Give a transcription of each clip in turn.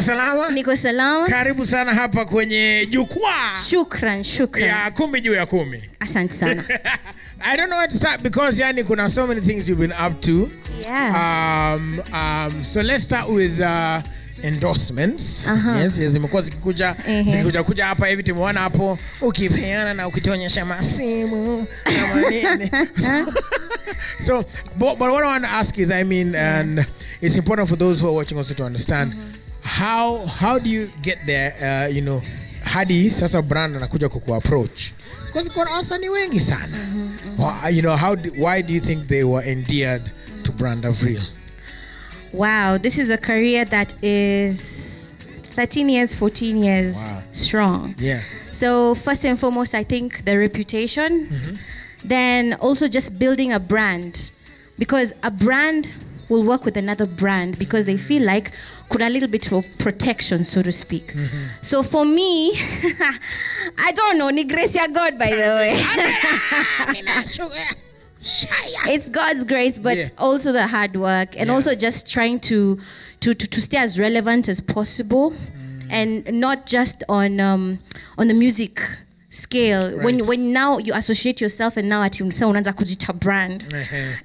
Salama? Niko salama. Karibu sana hapa kwenye jukwaa. Shukran. Ya 10 juu ya 10. Asante sana. I don't know where to start because yani kuna so many things you've been up to. Yeah. So let's start with endorsements. Yes, zimekuwa zikikuja kuja hapa hivi tumeona hapo ukipeana na ukitonyesha masimu kama nini. So but what I want to ask is and it's important for those who are watching also to understand how do you get there, hadi sasa brand anakuja kuku approach because kuna wasanii wengi sana. Why do you think they were endeared to brand Avril? Wow, this is a career that is 13 years, 14 years strong. Yeah. So first and foremost, I think the reputation, then also just building a brand, because a brand will work with another brand because they feel like kuna a little bit of protection, so to speak. So for me, I don't know, ni grace ya God, by the way. It's God's grace, but also the hard work and also just trying to stay as relevant as possible, and not just on the music scale. Right. When now you associate yourself and now at unaanza kujita brand,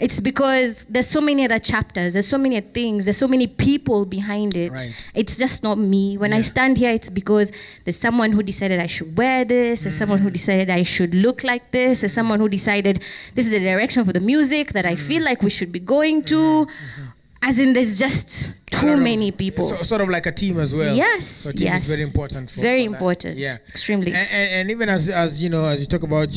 it's because there's so many other chapters, there's so many things, there's so many people behind it. Right. It's just not me. When I stand here, it's because there's someone who decided I should wear this, there's someone who decided I should look like this, there's someone who decided this is the direction for the music that I feel like we should be going to. As in, there's just too many people. Sort of like a team as well. Yes. So a team is very important. Very important. Yeah. Extremely. And even as you know, as you talk about,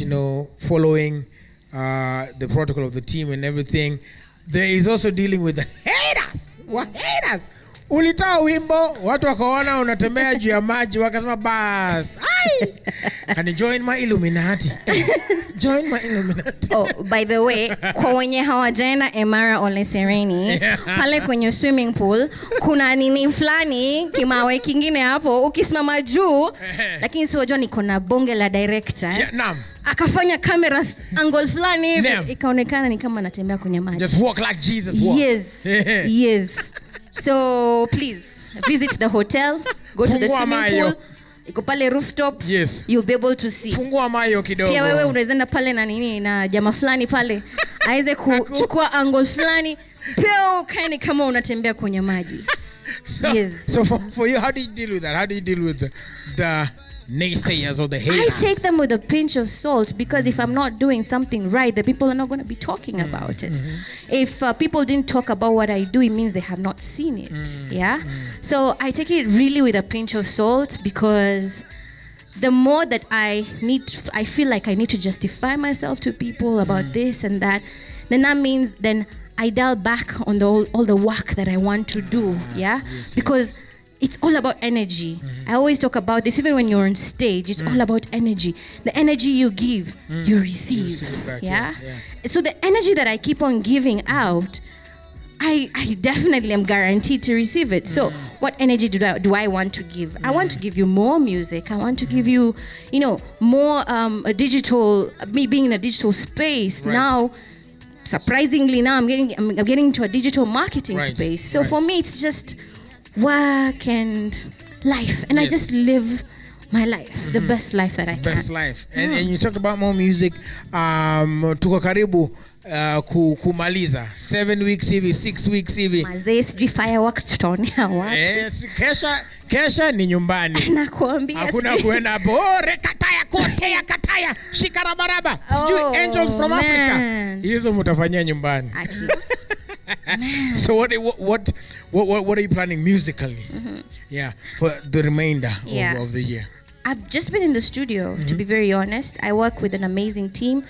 following the protocol of the team and everything, there is also dealing with the haters. What haters? Ulitoa wimbo, watu wakaona unatembea juu ya maji, wakasema bas. Ai! Can you join my Illuminati? Join my Illuminati. Oh, by the way, kwa wenye hawajaenda Emara Ole Sereni, pale kwenye swimming pool, kuna nini fulani, kimawe kingine hapo, ukisimama juu, lakini si wajua niko na bonge la director. Yeah, naam. Akafanya camera angle fulani, ikaonekana ni kama natembea kwenye maji. Just walk like Jesus walked. Yes. Yes. So please visit the hotel, go to the swimming pool. Iko pale rooftop. Yes. You'll be able to see. Fungua mayo kidogo. Pia wewe unaweza pale na nini na jamaa fulani pale aweze kuchukua angle fulani. Pia kaini kama unatembea kwenye maji. So for you, how do you deal with that? How do you deal with the naysayers or the haters? I take them with a pinch of salt, because if I'm not doing something right, the people are not going to be talking about it. If people didn't talk about what I do, it means they have not seen it. Yeah. So I take it really with a pinch of salt, because the more that I feel like I need to justify myself to people about this and that, then that means then I dial back on all the work that I want to do. Yeah. Because it's all about energy. I always talk about this, even when you're on stage, it's all about energy. The energy you give, you receive. Yeah? So the energy that I keep on giving out, I definitely am guaranteed to receive it. So what energy do I want to give? I want to give you more music. I want to give you, more a digital, me being in a digital space. Now, surprisingly now I'm getting into a digital marketing space. So for me, it's just work and life, and I just live my life, the best life that I can. Best life. And you talked about more music. Tuko karibu kumaliza 7 weeks hivi, 6 weeks hivi. Mazee sijui fireworks tutaonea wapi. Kesha ni nyumbani. Nakuambia. Hakuna kuenda hapo. Rekataya kotea kataya shikarabaraba. Sijui Angels from Africa. Hizo mtafanyia nyumbani. So what are you planning musically? Yeah, for the remainder of the year? I've just been in the studio, to be very honest. I work with an amazing team.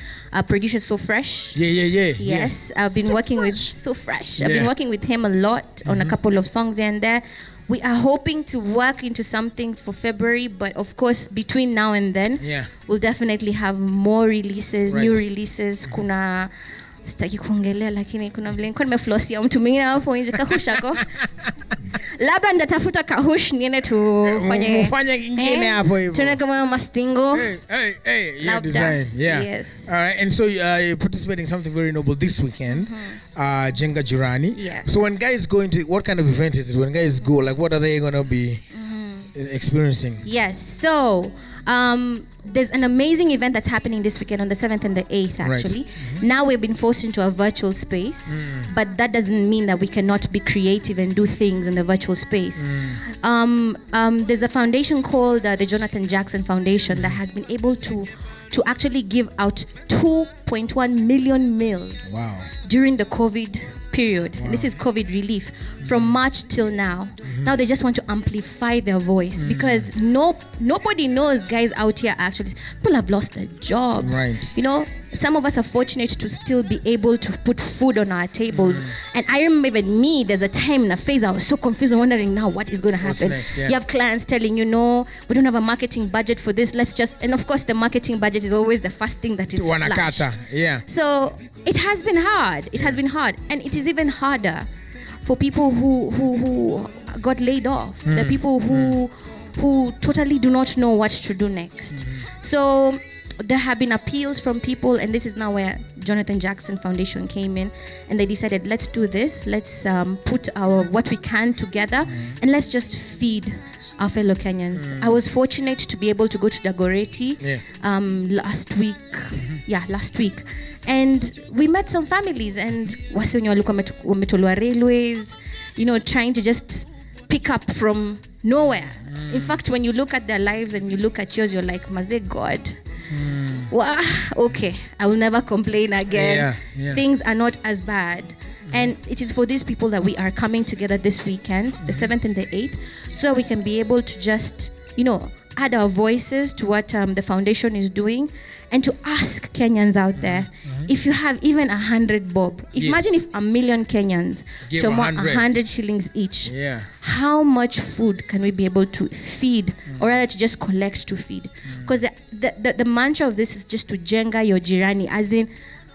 Producer So Fresh. Yeah. Yes, I've been working with So Fresh. I've been working with him a lot on a couple of songs here and there. We are hoping to work into something for February, but of course, between now and then, we'll definitely have more releases, new releases. Kuna sitaki kuongelea, lakini kuna vile nilikuwa nimeflossia mtu mwingine hapo nje kakushako. Labda nitatafuta kahush niende tufanye. Mfanye kingine hapo hivyo. Tuna kama mastingo. Hey, your design. Yeah. Yes. All right. And so you're participating in something very noble this weekend. Jenga Jirani. Yes. So when guys go into, what kind of event is it? When guys go, like what are they going to be experiencing? Yes. So there's an amazing event that's happening this weekend on the 7th and the 8th, actually. Right. Now we've been forced into a virtual space, but that doesn't mean that we cannot be creative and do things in the virtual space. There's a foundation called the Jonathan Jackson Foundation that has been able to actually give out 2.1 million meals during the COVID period. Wow. This is COVID relief from March till now. Now they just want to amplify their voice because nobody knows guys out here actually. People have lost their jobs. Right. You know, some of us are fortunate to still be able to put food on our tables. And I remember even me, there's a time in a phase I was so confused and wondering now what is going to happen. Next, yeah. You have clients telling you, no, we don't have a marketing budget for this. Let's just, and of course the marketing budget is always the first thing that is slashed. Yeah. So it has been hard. It has been hard. And it is even harder for people who got laid off. The people who totally do not know what to do next. So there have been appeals from people, and this is now where Jonathan Jackson Foundation came in, and they decided, let's do this. Let's put our what we can together, and let's just feed our fellow Kenyans. I was fortunate to be able to go to Dagoretti last week. Yeah, last week. And we met some families, and wase wenye walikuwa wametolwa railways, you know, trying to just pick up from nowhere. In fact, when you look at their lives and you look at yours, you're like, Maze God. Well, okay, I will never complain again. Things are not as bad. And it is for these people that we are coming together this weekend, the 7th and the 8th, so that we can be able to just, you know, add our voices to what the foundation is doing, and to ask Kenyans out there, if you have even 100 bob, imagine if 1 million Kenyans give to 100 shillings each, how much food can we be able to feed, or rather to just collect to feed? Because the mantra of this is just to jenga your jirani, as in,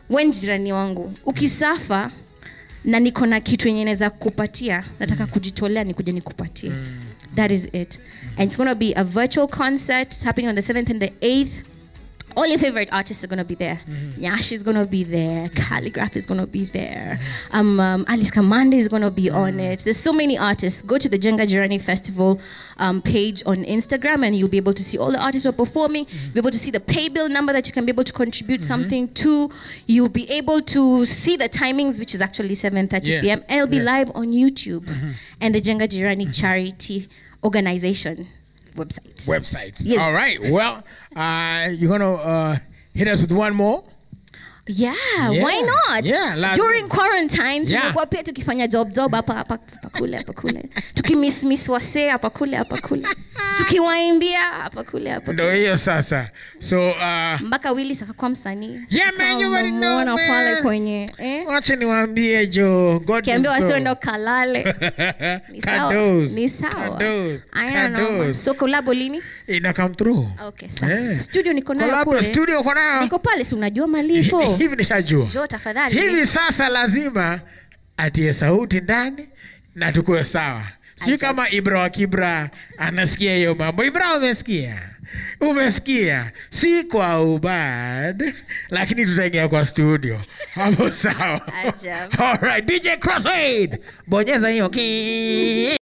when jirani wangu ukisafa na niko na kitu yenye naweza kupatia, nataka kujitolea nikuje nikupatie. That is it. And it's going to be a virtual concert. It's happening on the 7th and the 8th. All your favorite artists are going to be there. Nyash is going to be there. Calligraph is going to be there. Alice Kamande is going to be on it. There's so many artists. Go to the Jenga Jirani Festival page on Instagram, and you'll be able to see all the artists who are performing. You'll be able to see the pay bill number that you can be able to contribute something to. You'll be able to see the timings, which is actually 7:30 p.m. And it'll be live on YouTube and the Jenga Jirani charity organization website. Yes. All right. Well, you're gonna hit us with one more. Yeah, why not? Yeah, during quarantine, tumekuwa pia tukifanya job hapa kule. Tukimiss wase hapa kule. Tukiwaimbia hapa kule. Ndio hiyo sasa. So mpaka Willy saka kwa msanii. Yeah man, you already know man. Pale kwenye wacha niwaambie jo, God kiambia wase ndo kalale. Ni sawa. Kados. So collab lini? Ina come through. Okay, sawa. Studio niko nayo kule. Studio uko nayo? Niko pale, si unajua malipo. Hivi nishajua. Jo tafadhali. Hivi sasa lazima atie sauti ndani na tukue sawa. Sio kama Ibra wa Kibra anasikia hiyo mambo. Ibra umesikia? Si kwa ubad, lakini tutaingia kwa studio. Hapo sawa. Ajab. All right, DJ Crossfade. Bonyeza hiyo.